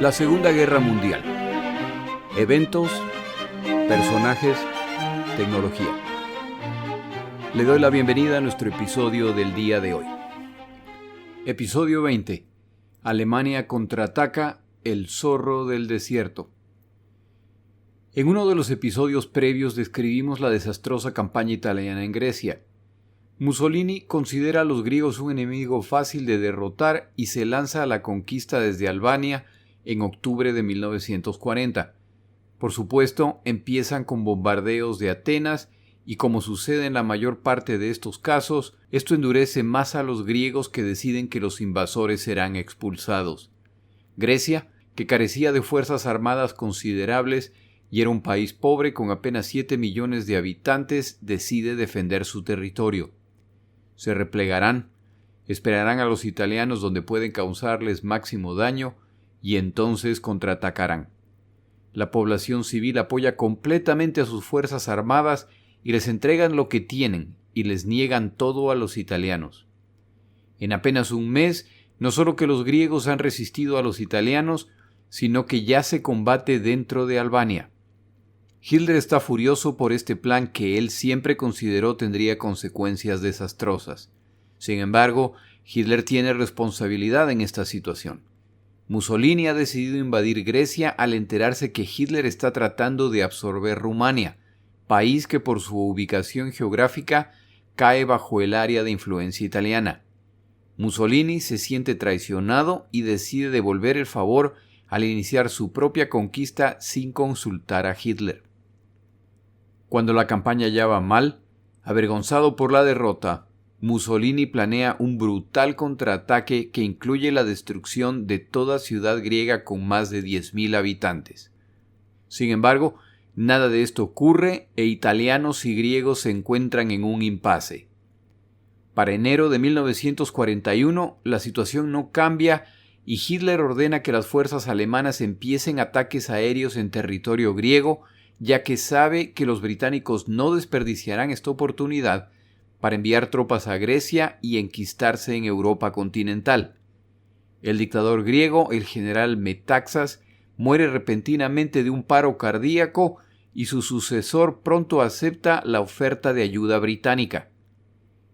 La Segunda Guerra Mundial. Eventos, personajes, tecnología. Le doy la bienvenida a nuestro episodio del día de hoy. Episodio 20. Alemania contraataca el zorro del desierto. En uno de los episodios previos describimos la desastrosa campaña italiana en Grecia. Mussolini considera a los griegos un enemigo fácil de derrotar y se lanza a la conquista desde Albania en octubre de 1940. Por supuesto, empiezan con bombardeos de Atenas y, como sucede en la mayor parte de estos casos, esto endurece más a los griegos, que deciden que los invasores serán expulsados. Grecia, que carecía de fuerzas armadas considerables y era un país pobre con apenas 7 millones de habitantes, decide defender su territorio. Se replegarán, esperarán a los italianos donde pueden causarles máximo daño y entonces contraatacarán. La población civil apoya completamente a sus fuerzas armadas y les entregan lo que tienen y les niegan todo a los italianos. En apenas un mes, no solo que los griegos han resistido a los italianos, sino que ya se combate dentro de Albania. Hitler está furioso por este plan que él siempre consideró tendría consecuencias desastrosas. Sin embargo, Hitler tiene responsabilidad en esta situación. Mussolini ha decidido invadir Grecia al enterarse que Hitler está tratando de absorber Rumania, país que por su ubicación geográfica cae bajo el área de influencia italiana. Mussolini se siente traicionado y decide devolver el favor al iniciar su propia conquista sin consultar a Hitler. Cuando la campaña ya va mal, avergonzado por la derrota, Mussolini planea un brutal contraataque que incluye la destrucción de toda ciudad griega con más de 10.000 habitantes. Sin embargo, nada de esto ocurre e italianos y griegos se encuentran en un impasse. Para enero de 1941, la situación no cambia y Hitler ordena que las fuerzas alemanas empiecen ataques aéreos en territorio griego, ya que sabe que los británicos no desperdiciarán esta oportunidad para enviar tropas a Grecia y enquistarse en Europa continental. El dictador griego, el general Metaxas, muere repentinamente de un paro cardíaco y su sucesor pronto acepta la oferta de ayuda británica.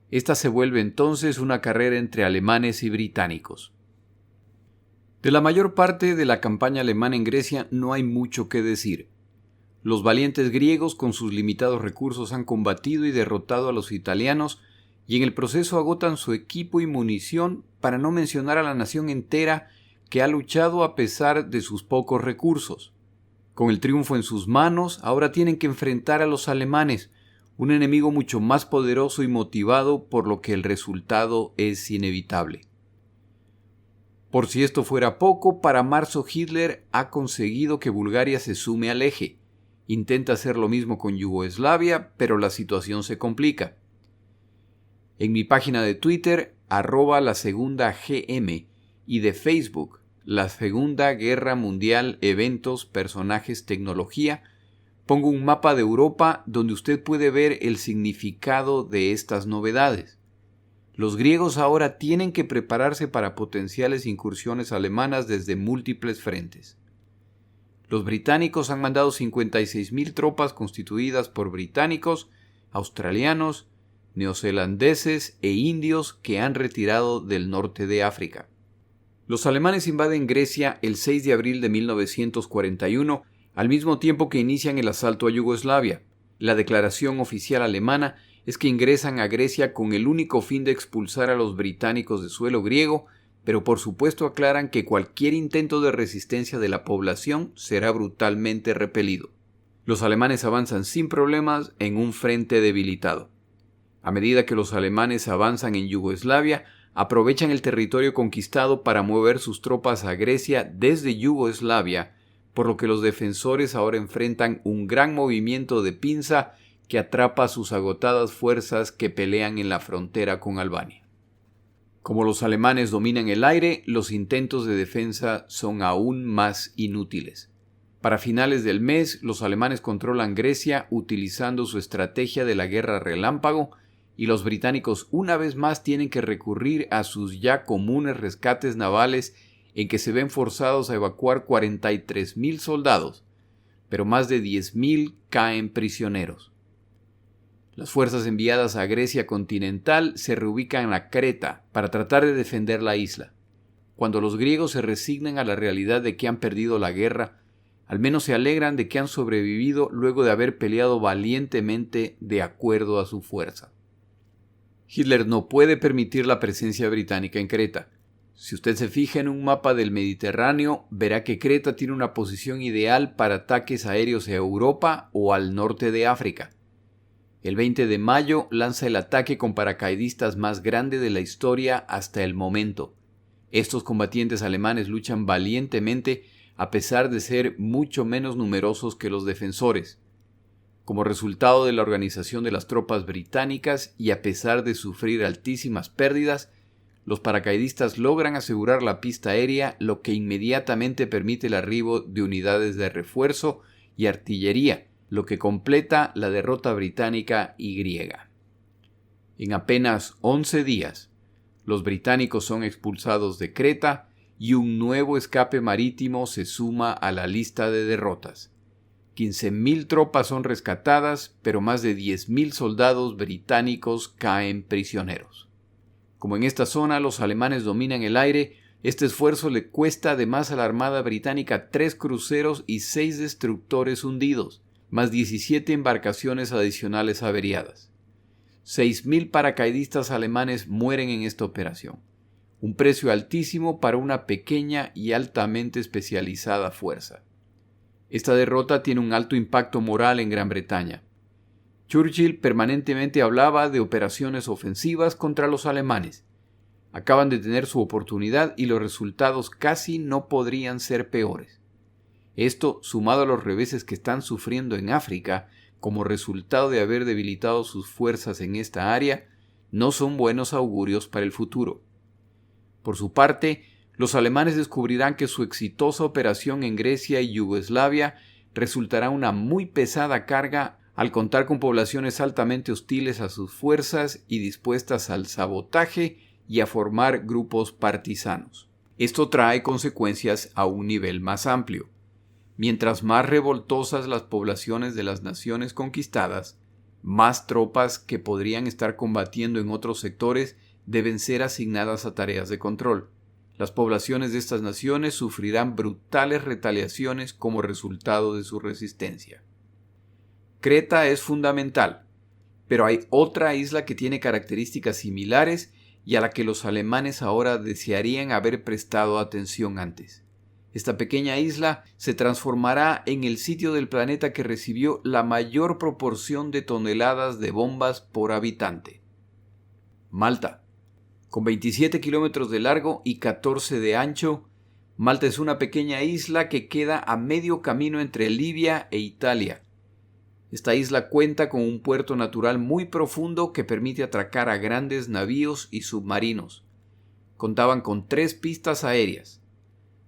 Esta se vuelve entonces una carrera entre alemanes y británicos. De la mayor parte de la campaña alemana en Grecia no hay mucho que decir. Los valientes griegos con sus limitados recursos han combatido y derrotado a los italianos y en el proceso agotan su equipo y munición, para no mencionar a la nación entera que ha luchado a pesar de sus pocos recursos. Con el triunfo en sus manos, ahora tienen que enfrentar a los alemanes, un enemigo mucho más poderoso y motivado, por lo que el resultado es inevitable. Por si esto fuera poco, para marzo Hitler ha conseguido que Bulgaria se sume al eje. Intenta hacer lo mismo con Yugoslavia, pero la situación se complica. En mi página de Twitter, @lasegundagm, y de Facebook, La Segunda Guerra Mundial, Eventos, Personajes, Tecnología, pongo un mapa de Europa donde usted puede ver el significado de estas novedades. Los griegos ahora tienen que prepararse para potenciales incursiones alemanas desde múltiples frentes. Los británicos han mandado 56.000 tropas constituidas por británicos, australianos, neozelandeses e indios que han retirado del norte de África. Los alemanes invaden Grecia el 6 de abril de 1941, al mismo tiempo que inician el asalto a Yugoslavia. La declaración oficial alemana es que ingresan a Grecia con el único fin de expulsar a los británicos de suelo griego, pero por supuesto aclaran que cualquier intento de resistencia de la población será brutalmente repelido. Los alemanes avanzan sin problemas en un frente debilitado. A medida que los alemanes avanzan en Yugoslavia, aprovechan el territorio conquistado para mover sus tropas a Grecia desde Yugoslavia, por lo que los defensores ahora enfrentan un gran movimiento de pinza que atrapa a sus agotadas fuerzas que pelean en la frontera con Albania. Como los alemanes dominan el aire, los intentos de defensa son aún más inútiles. Para finales del mes, los alemanes controlan Grecia utilizando su estrategia de la guerra relámpago y los británicos una vez más tienen que recurrir a sus ya comunes rescates navales en que se ven forzados a evacuar 43.000 soldados, pero más de 10.000 caen prisioneros. Las fuerzas enviadas a Grecia continental se reubican a Creta para tratar de defender la isla. Cuando los griegos se resignan a la realidad de que han perdido la guerra, al menos se alegran de que han sobrevivido luego de haber peleado valientemente de acuerdo a su fuerza. Hitler no puede permitir la presencia británica en Creta. Si usted se fija en un mapa del Mediterráneo, verá que Creta tiene una posición ideal para ataques aéreos a Europa o al norte de África. El 20 de mayo lanza el ataque con paracaidistas más grande de la historia hasta el momento. Estos combatientes alemanes luchan valientemente a pesar de ser mucho menos numerosos que los defensores. Como resultado de la organización de las tropas británicas y a pesar de sufrir altísimas pérdidas, los paracaidistas logran asegurar la pista aérea, lo que inmediatamente permite el arribo de unidades de refuerzo y artillería, lo que completa la derrota británica y griega. En apenas 11 días, los británicos son expulsados de Creta y un nuevo escape marítimo se suma a la lista de derrotas. 15.000 tropas son rescatadas, pero más de 10.000 soldados británicos caen prisioneros. Como en esta zona los alemanes dominan el aire, este esfuerzo le cuesta además a la Armada Británica 3 cruceros y 6 destructores hundidos, más 17 embarcaciones adicionales averiadas. 6.000 paracaidistas alemanes mueren en esta operación, un precio altísimo para una pequeña y altamente especializada fuerza. Esta derrota tiene un alto impacto moral en Gran Bretaña. Churchill permanentemente hablaba de operaciones ofensivas contra los alemanes. Acaban de tener su oportunidad y los resultados casi no podrían ser peores. Esto, sumado a los reveses que están sufriendo en África, como resultado de haber debilitado sus fuerzas en esta área, no son buenos augurios para el futuro. Por su parte, los alemanes descubrirán que su exitosa operación en Grecia y Yugoslavia resultará una muy pesada carga al contar con poblaciones altamente hostiles a sus fuerzas y dispuestas al sabotaje y a formar grupos partisanos. Esto trae consecuencias a un nivel más amplio. Mientras más revoltosas las poblaciones de las naciones conquistadas, más tropas que podrían estar combatiendo en otros sectores deben ser asignadas a tareas de control. Las poblaciones de estas naciones sufrirán brutales retaliaciones como resultado de su resistencia. Creta es fundamental, pero hay otra isla que tiene características similares y a la que los alemanes ahora desearían haber prestado atención antes. Esta pequeña isla se transformará en el sitio del planeta que recibió la mayor proporción de toneladas de bombas por habitante. Malta. Con 27 kilómetros de largo y 14 de ancho, Malta es una pequeña isla que queda a medio camino entre Libia e Italia. Esta isla cuenta con un puerto natural muy profundo que permite atracar a grandes navíos y submarinos. Contaban con 3 pistas aéreas.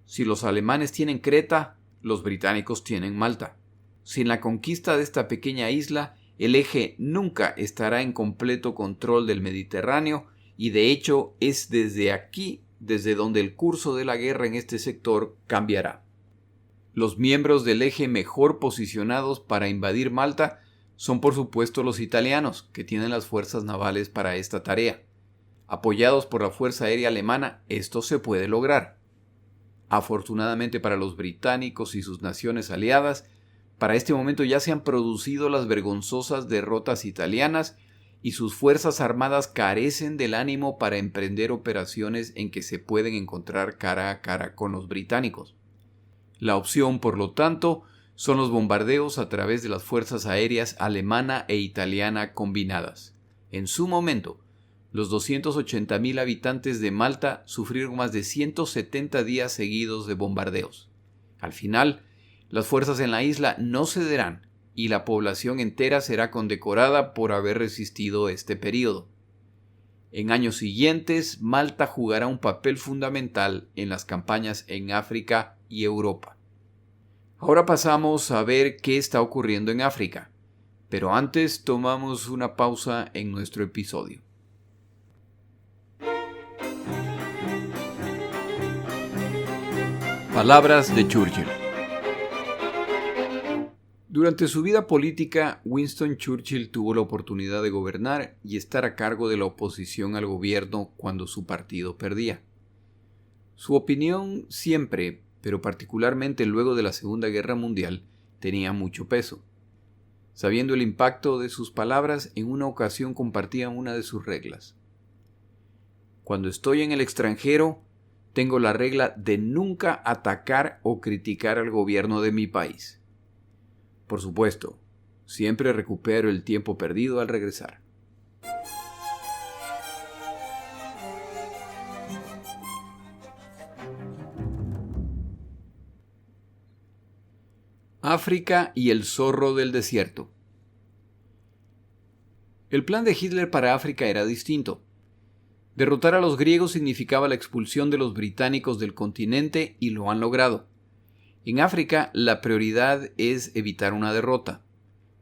Si los alemanes tienen Creta, los británicos tienen Malta. Sin la conquista de esta pequeña isla, el eje nunca estará en completo control del Mediterráneo y de hecho es desde aquí desde donde el curso de la guerra en este sector cambiará. Los miembros del eje mejor posicionados para invadir Malta son por supuesto los italianos, que tienen las fuerzas navales para esta tarea. Apoyados por la Fuerza Aérea Alemana, esto se puede lograr. Afortunadamente para los británicos y sus naciones aliadas, para este momento ya se han producido las vergonzosas derrotas italianas y sus fuerzas armadas carecen del ánimo para emprender operaciones en que se pueden encontrar cara a cara con los británicos. La opción, por lo tanto, son los bombardeos a través de las fuerzas aéreas alemana e italiana combinadas. En su momento, los 280.000 habitantes de Malta sufrieron más de 170 días seguidos de bombardeos. Al final, las fuerzas en la isla no cederán y la población entera será condecorada por haber resistido este periodo. En años siguientes, Malta jugará un papel fundamental en las campañas en África y Europa. Ahora pasamos a ver qué está ocurriendo en África, pero antes tomamos una pausa en nuestro episodio. Palabras de Churchill. Durante su vida política, Winston Churchill tuvo la oportunidad de gobernar y estar a cargo de la oposición al gobierno cuando su partido perdía. Su opinión siempre, pero particularmente luego de la Segunda Guerra Mundial, tenía mucho peso. Sabiendo el impacto de sus palabras, en una ocasión compartía una de sus reglas. Cuando estoy en el extranjero, tengo la regla de nunca atacar o criticar al gobierno de mi país. Por supuesto, siempre recupero el tiempo perdido al regresar. África y el zorro del desierto. El plan de Hitler para África era distinto. Derrotar a los griegos significaba la expulsión de los británicos del continente y lo han logrado. En África, la prioridad es evitar una derrota.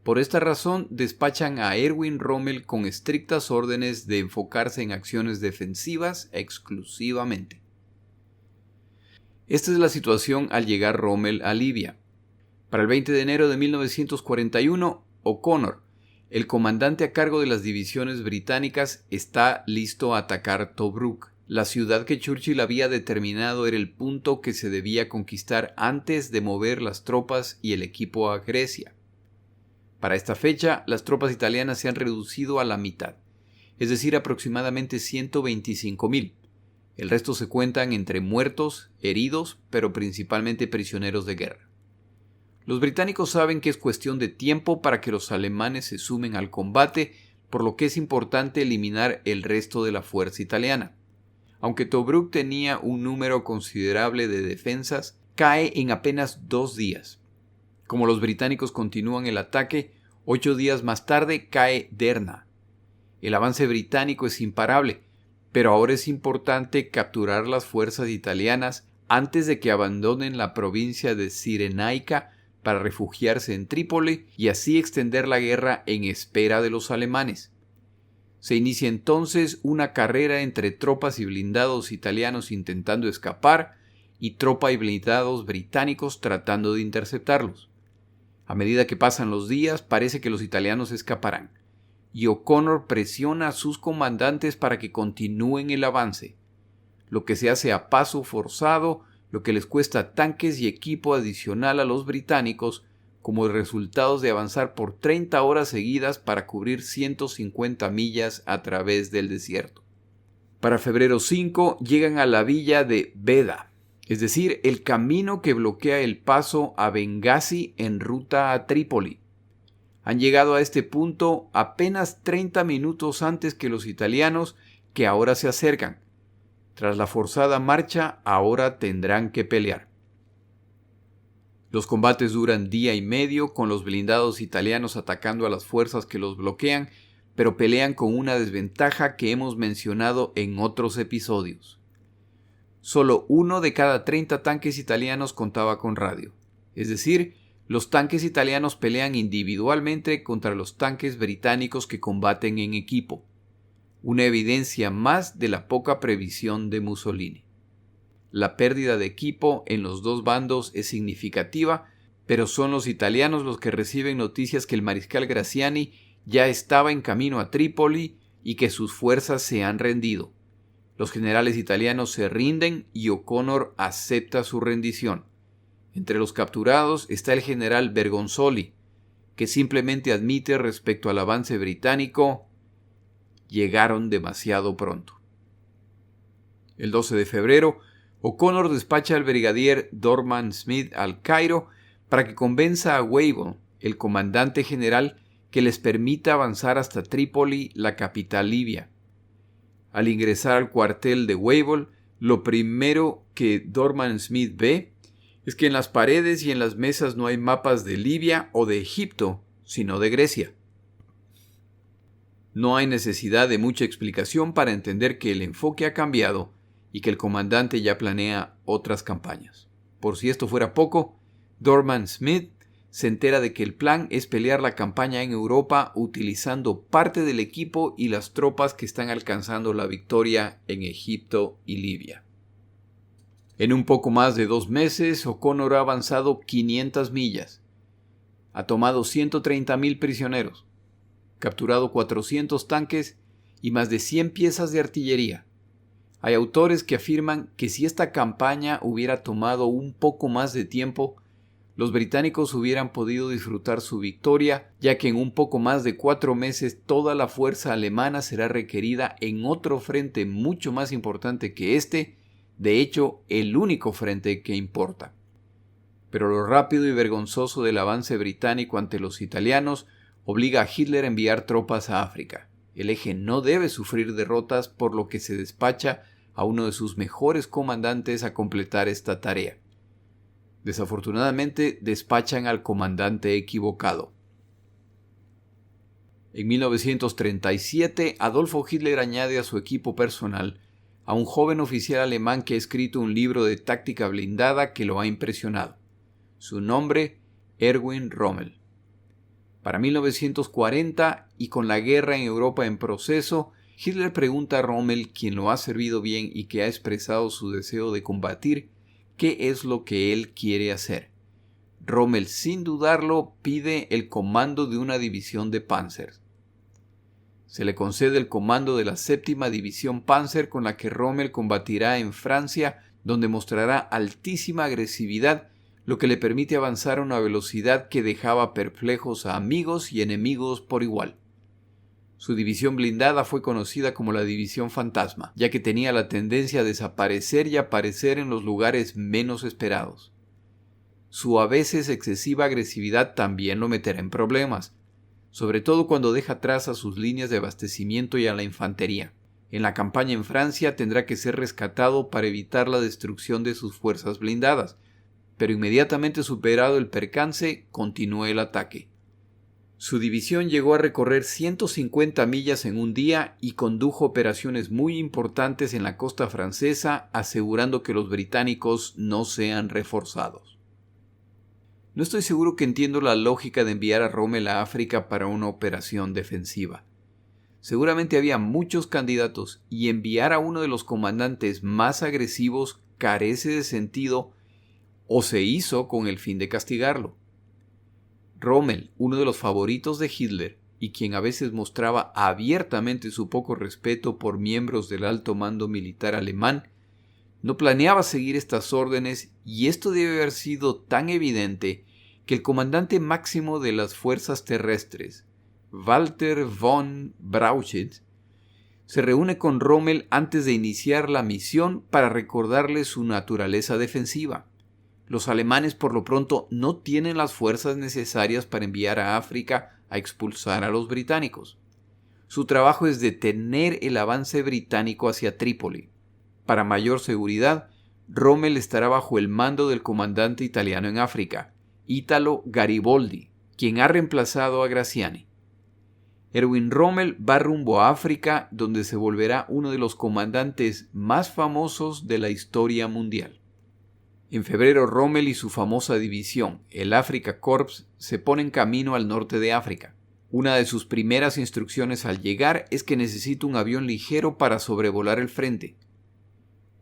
Por esta razón, despachan a Erwin Rommel con estrictas órdenes de enfocarse en acciones defensivas exclusivamente. Esta es la situación al llegar Rommel a Libia. Para el 20 de enero de 1941, O'Connor, el comandante a cargo de las divisiones británicas, está listo a atacar Tobruk, la ciudad que Churchill había determinado era el punto que se debía conquistar antes de mover las tropas y el equipo a Grecia. Para esta fecha, las tropas italianas se han reducido a la mitad, es decir, aproximadamente 125.000. El resto se cuentan entre muertos, heridos, pero principalmente prisioneros de guerra. Los británicos saben que es cuestión de tiempo para que los alemanes se sumen al combate, por lo que es importante eliminar el resto de la fuerza italiana. Aunque Tobruk tenía un número considerable de defensas, cae en apenas 2 días. Como los británicos continúan el ataque, 8 días más tarde cae Derna. El avance británico es imparable, pero ahora es importante capturar las fuerzas italianas antes de que abandonen la provincia de Cirenaica para refugiarse en Trípoli y así extender la guerra en espera de los alemanes. Se inicia entonces una carrera entre tropas y blindados italianos intentando escapar y tropa y blindados británicos tratando de interceptarlos. A medida que pasan los días, parece que los italianos escaparán, y O'Connor presiona a sus comandantes para que continúen el avance, lo que se hace a paso forzado, lo que les cuesta tanques y equipo adicional a los británicos como resultados de avanzar por 30 horas seguidas para cubrir 150 millas a través del desierto. Para febrero 5 llegan a la villa de Beda, es decir, el camino que bloquea el paso a Bengasi en ruta a Trípoli. Han llegado a este punto apenas 30 minutos antes que los italianos, que ahora se acercan. Tras la forzada marcha, ahora tendrán que pelear. Los combates duran día y medio, con los blindados italianos atacando a las fuerzas que los bloquean, pero pelean con una desventaja que hemos mencionado en otros episodios. Solo 1 de cada 30 tanques italianos contaba con radio. Es decir, los tanques italianos pelean individualmente contra los tanques británicos que combaten en equipo. Una evidencia más de la poca previsión de Mussolini. La pérdida de equipo en los dos bandos es significativa, pero son los italianos los que reciben noticias que el mariscal Graziani ya estaba en camino a Trípoli y que sus fuerzas se han rendido. Los generales italianos se rinden y O'Connor acepta su rendición. Entre los capturados está el general Bergonzoli, que simplemente admite respecto al avance británico: llegaron demasiado pronto. El 12 de febrero, O'Connor despacha al brigadier Dorman Smith al Cairo para que convenza a Wavell, el comandante general, que les permita avanzar hasta Trípoli, la capital libia. Al ingresar al cuartel de Wavell, lo primero que Dorman Smith ve es que en las paredes y en las mesas no hay mapas de Libia o de Egipto, sino de Grecia. No hay necesidad de mucha explicación para entender que el enfoque ha cambiado y que el comandante ya planea otras campañas. Por si esto fuera poco, Dorman Smith se entera de que el plan es pelear la campaña en Europa utilizando parte del equipo y las tropas que están alcanzando la victoria en Egipto y Libia. En un poco más de 2 meses, O'Connor ha avanzado 500 millas. Ha tomado 130,000 prisioneros, capturado 400 tanques y más de 100 piezas de artillería. Hay autores que afirman que si esta campaña hubiera tomado un poco más de tiempo, los británicos hubieran podido disfrutar su victoria, ya que en un poco más de 4 meses toda la fuerza alemana será requerida en otro frente mucho más importante que este, de hecho, el único frente que importa. Pero lo rápido y vergonzoso del avance británico ante los italianos obliga a Hitler a enviar tropas a África. El eje no debe sufrir derrotas, por lo que se despacha a uno de sus mejores comandantes a completar esta tarea. Desafortunadamente, despachan al comandante equivocado. En 1937, Adolfo Hitler añade a su equipo personal a un joven oficial alemán que ha escrito un libro de táctica blindada que lo ha impresionado. Su nombre, Erwin Rommel. Para 1940, y con la guerra en Europa en proceso, Hitler pregunta a Rommel, quien lo ha servido bien y que ha expresado su deseo de combatir, qué es lo que él quiere hacer. Rommel, sin dudarlo, pide el comando de una división de Panzers. Se le concede el comando de la 7ª División Panzer, con la que Rommel combatirá en Francia, donde mostrará altísima agresividad, lo que le permite avanzar a una velocidad que dejaba perplejos a amigos y enemigos por igual. Su división blindada fue conocida como la División Fantasma, ya que tenía la tendencia a desaparecer y aparecer en los lugares menos esperados. Su a veces excesiva agresividad también lo meterá en problemas, sobre todo cuando deja atrás a sus líneas de abastecimiento y a la infantería. En la campaña en Francia tendrá que ser rescatado para evitar la destrucción de sus fuerzas blindadas, pero inmediatamente superado el percance, continuó el ataque. Su división llegó a recorrer 150 millas en un día y condujo operaciones muy importantes en la costa francesa, asegurando que los británicos no sean reforzados. No estoy seguro que entiendo la lógica de enviar a Rommel a África para una operación defensiva. Seguramente había muchos candidatos y enviar a uno de los comandantes más agresivos carece de sentido, o se hizo con el fin de castigarlo. Rommel, uno de los favoritos de Hitler y quien a veces mostraba abiertamente su poco respeto por miembros del alto mando militar alemán, no planeaba seguir estas órdenes, y esto debe haber sido tan evidente que el comandante máximo de las fuerzas terrestres, Walter von Brauchitsch, se reúne con Rommel antes de iniciar la misión para recordarle su naturaleza defensiva. Los alemanes por lo pronto no tienen las fuerzas necesarias para enviar a África a expulsar a los británicos. Su trabajo es detener el avance británico hacia Trípoli. Para mayor seguridad, Rommel estará bajo el mando del comandante italiano en África, Italo Gariboldi, quien ha reemplazado a Graziani. Erwin Rommel va rumbo a África, donde se volverá uno de los comandantes más famosos de la historia mundial. En febrero, Rommel y su famosa división, el Afrika Korps, se ponen camino al norte de África. Una de sus primeras instrucciones al llegar es que necesita un avión ligero para sobrevolar el frente.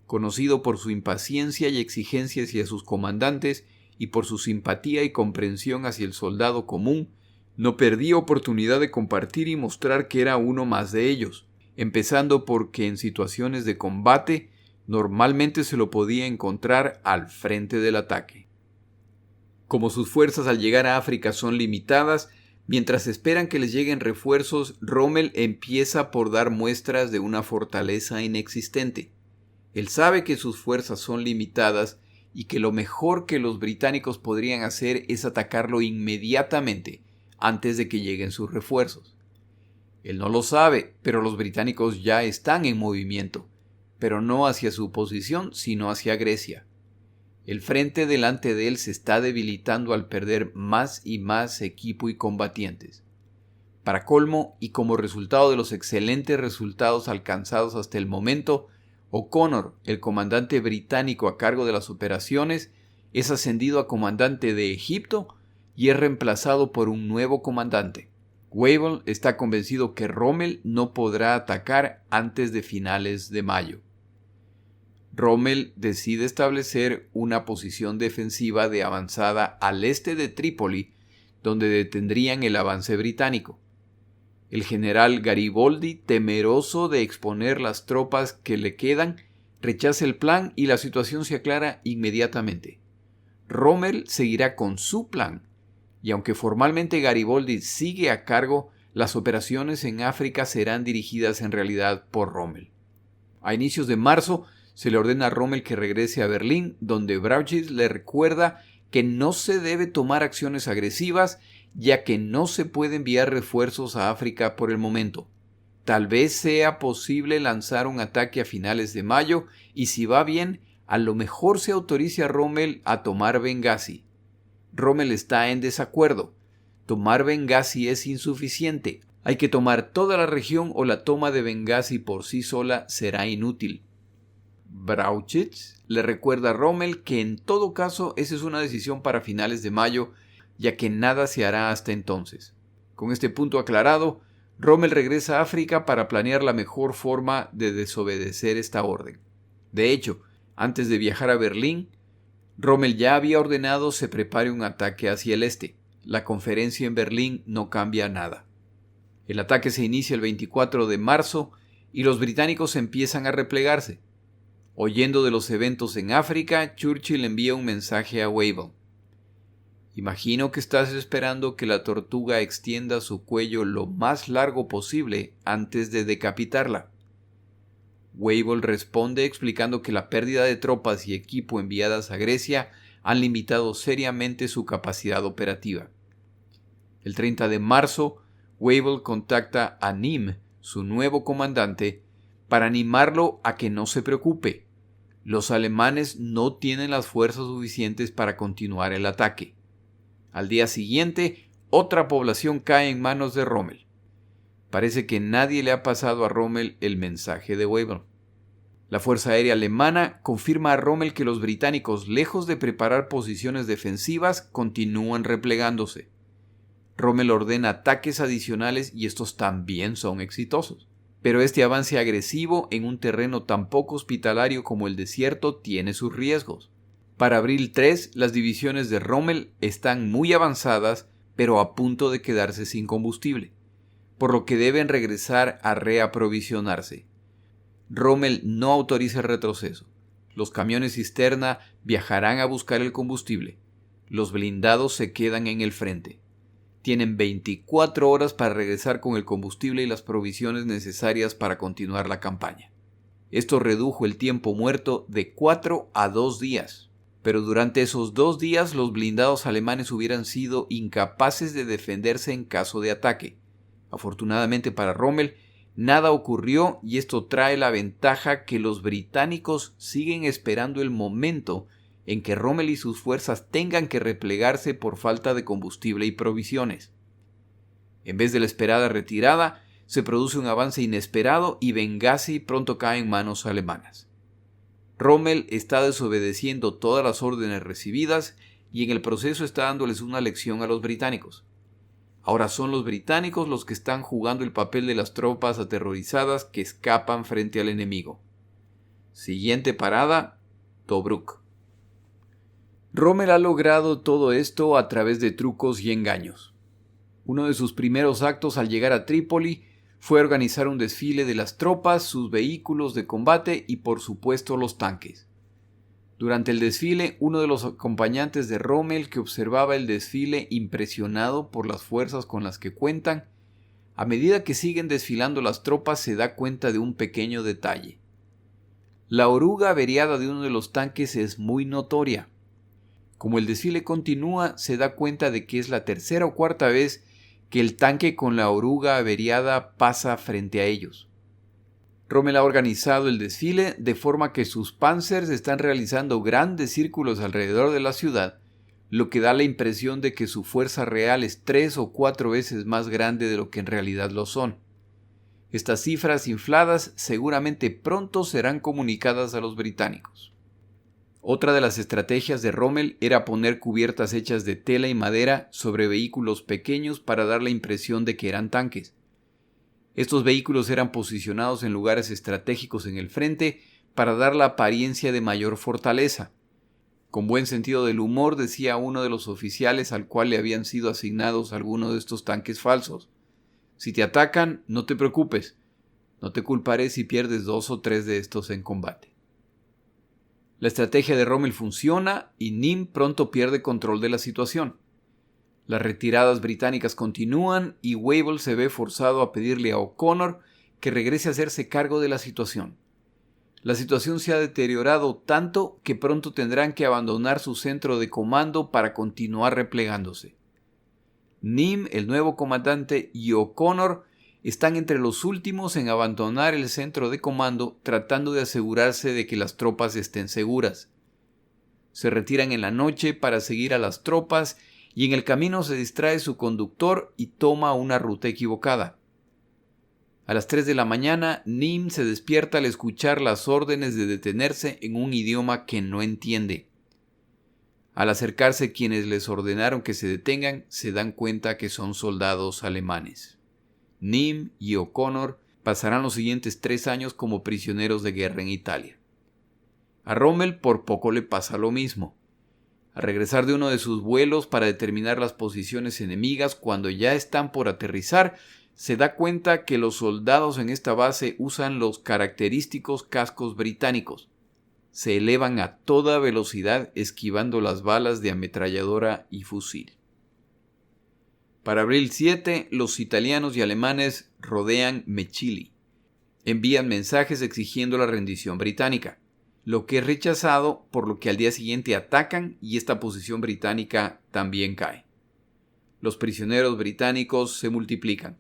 Conocido por su impaciencia y exigencia hacia sus comandantes y por su simpatía y comprensión hacia el soldado común, no perdía oportunidad de compartir y mostrar que era uno más de ellos, empezando porque en situaciones de combate normalmente se lo podía encontrar al frente del ataque. Como sus fuerzas al llegar a África son limitadas, mientras esperan que les lleguen refuerzos, Rommel empieza por dar muestras de una fortaleza inexistente. Él sabe que sus fuerzas son limitadas y que lo mejor que los británicos podrían hacer es atacarlo inmediatamente antes de que lleguen sus refuerzos. Él no lo sabe, pero los británicos ya están en movimiento, pero no hacia su posición, sino hacia Grecia. El frente delante de él se está debilitando al perder más y más equipo y combatientes. Para colmo, y como resultado de los excelentes resultados alcanzados hasta el momento, O'Connor, el comandante británico a cargo de las operaciones, es ascendido a comandante de Egipto y es reemplazado por un nuevo comandante. Wavell está convencido que Rommel no podrá atacar antes de finales de mayo. Rommel decide establecer una posición defensiva de avanzada al este de Trípoli, donde detendrían el avance británico. El general Garibaldi, temeroso de exponer las tropas que le quedan, rechaza el plan y la situación se aclara inmediatamente. Rommel seguirá con su plan, y aunque formalmente Garibaldi sigue a cargo, las operaciones en África serán dirigidas en realidad por Rommel. A inicios de marzo se le ordena a Rommel que regrese a Berlín, donde Brauchitsch le recuerda que no se debe tomar acciones agresivas, ya que no se puede enviar refuerzos a África por el momento. Tal vez sea posible lanzar un ataque a finales de mayo y si va bien, a lo mejor se autorice a Rommel a tomar Bengasi. Rommel está en desacuerdo. Tomar Bengasi es insuficiente. Hay que tomar toda la región o la toma de Bengasi por sí sola será inútil. Brauchitsch le recuerda a Rommel que en todo caso esa es una decisión para finales de mayo, ya que nada se hará hasta entonces. Con este punto aclarado, Rommel regresa a África para planear la mejor forma de desobedecer esta orden. De hecho, antes de viajar a Berlín, Rommel ya había ordenado se prepare un ataque hacia el este. La conferencia en Berlín no cambia nada. El ataque se inicia el 24 de marzo y los británicos empiezan a replegarse. Oyendo de los eventos en África, Churchill envía un mensaje a Wavell. Imagino que estás esperando que la tortuga extienda su cuello lo más largo posible antes de decapitarla. Wavell responde explicando que la pérdida de tropas y equipo enviadas a Grecia han limitado seriamente su capacidad operativa. El 30 de marzo, Wavell contacta a Nim, su nuevo comandante, para animarlo a que no se preocupe. Los alemanes no tienen las fuerzas suficientes para continuar el ataque. Al día siguiente, otra población cae en manos de Rommel. Parece que nadie le ha pasado a Rommel el mensaje de Wavell. La Fuerza Aérea Alemana confirma a Rommel que los británicos, lejos de preparar posiciones defensivas, continúan replegándose. Rommel ordena ataques adicionales y estos también son exitosos. Pero este avance agresivo en un terreno tan poco hospitalario como el desierto tiene sus riesgos. Para abril 3, las divisiones de Rommel están muy avanzadas, pero a punto de quedarse sin combustible, por lo que deben regresar a reaprovisionarse. Rommel no autoriza el retroceso. Los camiones cisterna viajarán a buscar el combustible. Los blindados se quedan en el frente. Tienen 24 horas para regresar con el combustible y las provisiones necesarias para continuar la campaña. Esto redujo el tiempo muerto de 4 a 2 días. Pero durante esos 2 días los blindados alemanes hubieran sido incapaces de defenderse en caso de ataque. Afortunadamente para Rommel, nada ocurrió y esto trae la ventaja que los británicos siguen esperando el momento en que Rommel y sus fuerzas tengan que replegarse por falta de combustible y provisiones. En vez de la esperada retirada, se produce un avance inesperado y Bengasi pronto cae en manos alemanas. Rommel está desobedeciendo todas las órdenes recibidas y en el proceso está dándoles una lección a los británicos. Ahora son los británicos los que están jugando el papel de las tropas aterrorizadas que escapan frente al enemigo. Siguiente parada, Tobruk. Rommel ha logrado todo esto a través de trucos y engaños. Uno de sus primeros actos al llegar a Trípoli fue organizar un desfile de las tropas, sus vehículos de combate y por supuesto los tanques. Durante el desfile, uno de los acompañantes de Rommel que observaba el desfile impresionado por las fuerzas con las que cuentan, a medida que siguen desfilando las tropas se da cuenta de un pequeño detalle. La oruga averiada de uno de los tanques es muy notoria. Como el desfile continúa, se da cuenta de que es la tercera o cuarta vez que el tanque con la oruga averiada pasa frente a ellos. Rommel ha organizado el desfile de forma que sus panzers están realizando grandes círculos alrededor de la ciudad, lo que da la impresión de que su fuerza real es 3 o 4 veces más grande de lo que en realidad lo son. Estas cifras infladas seguramente pronto serán comunicadas a los británicos. Otra de las estrategias de Rommel era poner cubiertas hechas de tela y madera sobre vehículos pequeños para dar la impresión de que eran tanques. Estos vehículos eran posicionados en lugares estratégicos en el frente para dar la apariencia de mayor fortaleza. Con buen sentido del humor decía uno de los oficiales al cual le habían sido asignados algunos de estos tanques falsos: si te atacan, no te preocupes, no te culparé si pierdes 2 o 3 de estos en combate. La estrategia de Rommel funciona y Nym pronto pierde control de la situación. Las retiradas británicas continúan y Wavell se ve forzado a pedirle a O'Connor que regrese a hacerse cargo de la situación. La situación se ha deteriorado tanto que pronto tendrán que abandonar su centro de comando para continuar replegándose. Nym, el nuevo comandante, y O'Connor están entre los últimos en abandonar el centro de comando, tratando de asegurarse de que las tropas estén seguras. Se retiran en la noche para seguir a las tropas y en el camino se distrae su conductor y toma una ruta equivocada. A las 3 de la mañana, Nym se despierta al escuchar las órdenes de detenerse en un idioma que no entiende. Al acercarse quienes les ordenaron que se detengan, se dan cuenta que son soldados alemanes. Nym y O'Connor pasarán los siguientes 3 años como prisioneros de guerra en Italia. A Rommel por poco le pasa lo mismo. Al regresar de uno de sus vuelos para determinar las posiciones enemigas cuando ya están por aterrizar, se da cuenta que los soldados en esta base usan los característicos cascos británicos. Se elevan a toda velocidad esquivando las balas de ametralladora y fusil. Para abril 7, los italianos y alemanes rodean Mechili. Envían mensajes exigiendo la rendición británica, lo que es rechazado, por lo que al día siguiente atacan y esta posición británica también cae. Los prisioneros británicos se multiplican.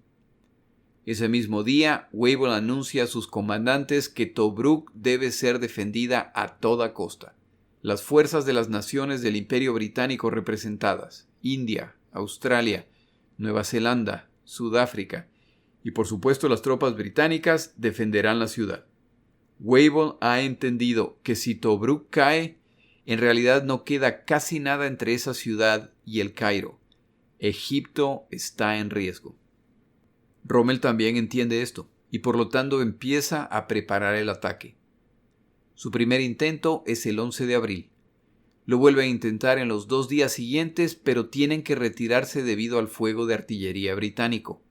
Ese mismo día, Wavell anuncia a sus comandantes que Tobruk debe ser defendida a toda costa. Las fuerzas de las naciones del Imperio Británico representadas, India, Australia, Nueva Zelanda, Sudáfrica y por supuesto las tropas británicas defenderán la ciudad. Wavell ha entendido que si Tobruk cae, en realidad no queda casi nada entre esa ciudad y el Cairo. Egipto está en riesgo. Rommel también entiende esto y por lo tanto empieza a preparar el ataque. Su primer intento es el 11 de abril. Lo vuelve a intentar en los 2 días siguientes, pero tienen que retirarse debido al fuego de artillería británico.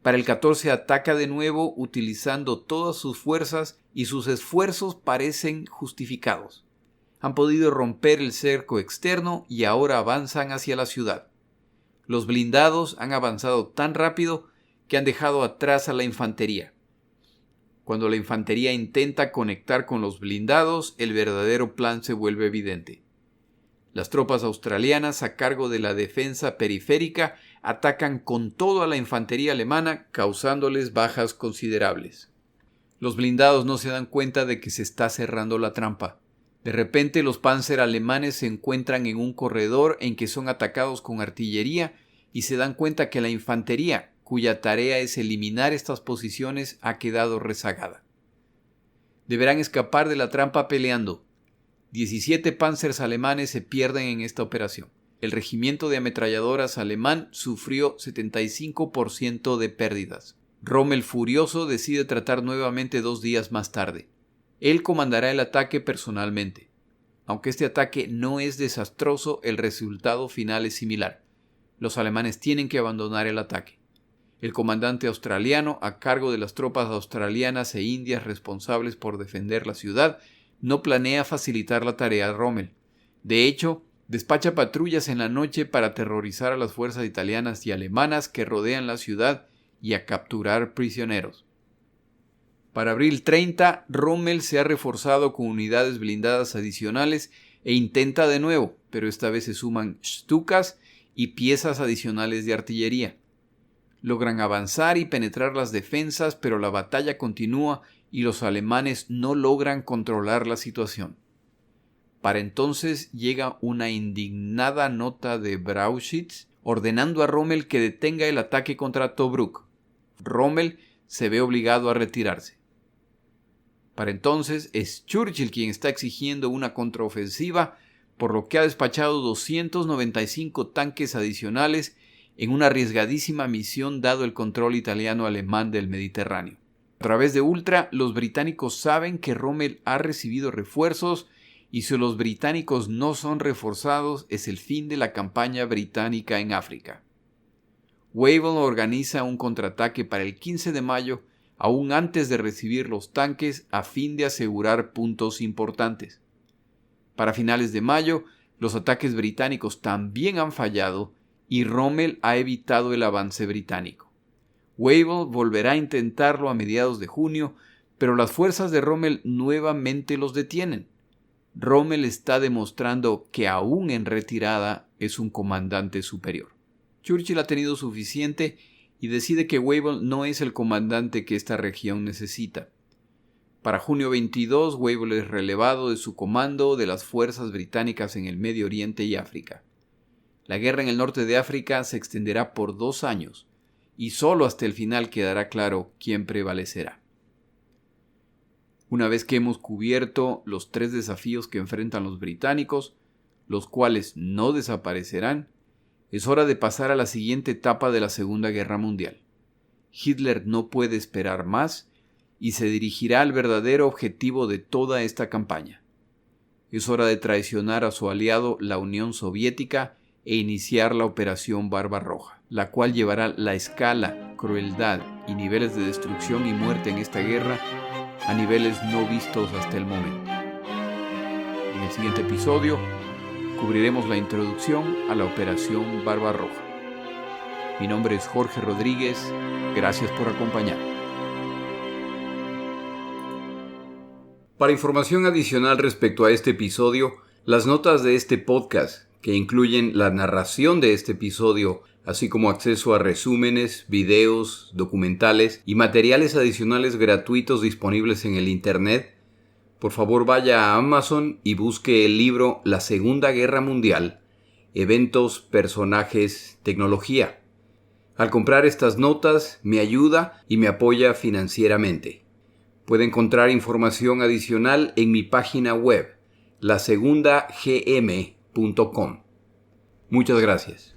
Para el 14 ataca de nuevo utilizando todas sus fuerzas y sus esfuerzos parecen justificados. Han podido romper el cerco externo y ahora avanzan hacia la ciudad. Los blindados han avanzado tan rápido que han dejado atrás a la infantería. Cuando la infantería intenta conectar con los blindados, el verdadero plan se vuelve evidente. Las tropas australianas, a cargo de la defensa periférica, atacan con todo a la infantería alemana, causándoles bajas considerables. Los blindados no se dan cuenta de que se está cerrando la trampa. De repente los Panzer alemanes se encuentran en un corredor en que son atacados con artillería y se dan cuenta que la infantería, cuya tarea es eliminar estas posiciones, ha quedado rezagada. Deberán escapar de la trampa peleando. 17 Panzers alemanes se pierden en esta operación. El regimiento de ametralladoras alemán sufrió 75% de pérdidas. Rommel, furioso, decide tratar nuevamente 2 días más tarde. Él comandará el ataque personalmente. Aunque este ataque no es desastroso, el resultado final es similar. Los alemanes tienen que abandonar el ataque. El comandante australiano, a cargo de las tropas australianas e indias responsables por defender la ciudad, no planea facilitar la tarea a Rommel. De hecho, despacha patrullas en la noche para aterrorizar a las fuerzas italianas y alemanas que rodean la ciudad y a capturar prisioneros. Para abril 30, Rommel se ha reforzado con unidades blindadas adicionales e intenta de nuevo, pero esta vez se suman Stukas y piezas adicionales de artillería. Logran avanzar y penetrar las defensas, pero la batalla continúa y los alemanes no logran controlar la situación. Para entonces llega una indignada nota de Brauchitsch ordenando a Rommel que detenga el ataque contra Tobruk. Rommel se ve obligado a retirarse. Para entonces es Churchill quien está exigiendo una contraofensiva, por lo que ha despachado 295 tanques adicionales en una arriesgadísima misión dado el control italiano-alemán del Mediterráneo. través de Ultra, los británicos saben que Rommel ha recibido refuerzos y si los británicos no son reforzados es el fin de la campaña británica en África. Wavell organiza un contraataque para el 15 de mayo, aún antes de recibir los tanques, a fin de asegurar puntos importantes. Para finales de mayo, los ataques británicos también han fallado y Rommel ha evitado el avance británico. Wavell volverá a intentarlo a mediados de junio, pero las fuerzas de Rommel nuevamente los detienen. Rommel está demostrando que aún en retirada es un comandante superior. Churchill ha tenido suficiente y decide que Wavell no es el comandante que esta región necesita. Para junio 22, Wavell es relevado de su comando de las fuerzas británicas en el Medio Oriente y África. La guerra en el norte de África se extenderá por 2 años y solo hasta el final quedará claro quién prevalecerá. Una vez que hemos cubierto los 3 desafíos que enfrentan los británicos, los cuales no desaparecerán, es hora de pasar a la siguiente etapa de la Segunda Guerra Mundial. Hitler no puede esperar más y se dirigirá al verdadero objetivo de toda esta campaña. Es hora de traicionar a su aliado, la Unión Soviética, e iniciar la Operación Barbarroja, la cual llevará la escala, crueldad y niveles de destrucción y muerte en esta guerra a niveles no vistos hasta el momento. En el siguiente episodio cubriremos la introducción a la Operación Barbarroja. Mi nombre es Jorge Rodríguez, gracias por acompañarme. Para información adicional respecto a este episodio, las notas de este podcast, que incluyen la narración de este episodio, así como acceso a resúmenes, videos, documentales y materiales adicionales gratuitos disponibles en el Internet, por favor vaya a Amazon y busque el libro La Segunda Guerra Mundial, Eventos, Personajes, Tecnología. Al comprar estas notas me ayuda y me apoya financieramente. Puede encontrar información adicional en mi página web, lasegundagm.com. Muchas gracias.